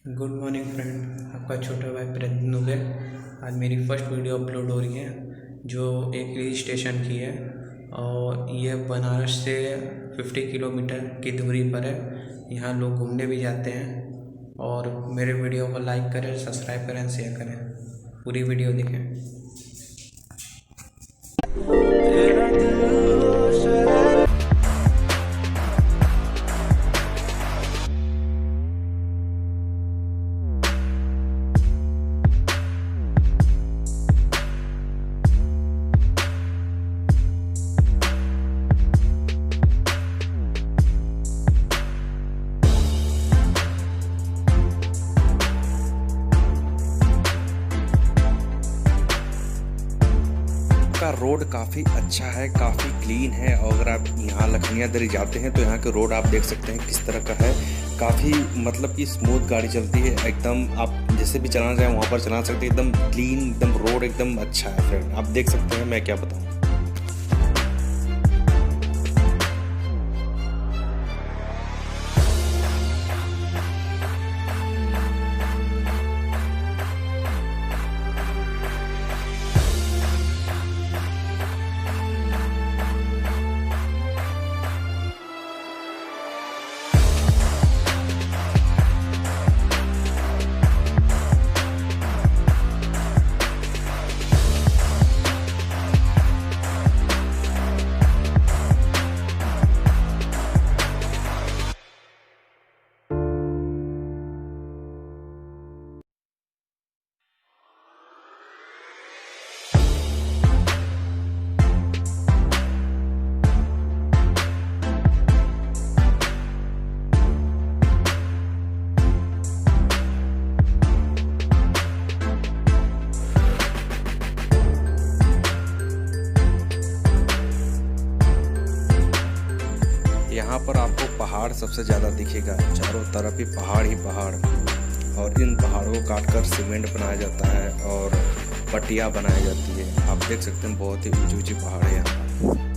Good morning friend, आपका छोटा भाई प्रद्युम्न है। आज मेरी फर्स्ट वीडियो अपलोड हो रही है जो एक हिल स्टेशन की है और ये बनारस से 50 किलोमीटर की दूरी पर है। यहाँ लोग घूमने भी जाते हैं और मेरे वीडियो को लाइक करें, सब्सक्राइब करें, शेयर करें। पूरी वीडियो देखें। का रोड काफ़ी अच्छा है, काफ़ी क्लीन है। और अगर आप यहाँ लखनिया दरी जाते हैं तो यहाँ के रोड आप देख सकते हैं किस तरह का है। काफ़ी मतलब कि स्मूथ गाड़ी चलती है एकदम। आप जैसे भी चलाना चाहें वहाँ पर चला सकते हैं। एकदम क्लीन, एकदम रोड एकदम अच्छा है फ्रेंड। आप देख सकते हैं, मैं क्या बताऊँ। यहाँ पर आपको पहाड़ सबसे ज़्यादा दिखेगा। चारों तरफ ही पहाड़ और इन पहाड़ों को काटकर सीमेंट बनाया जाता है और पट्टियाँ बनाई जाती है। आप देख सकते हैं बहुत ही ऊंची ऊंची पहाड़ है यहाँ पर।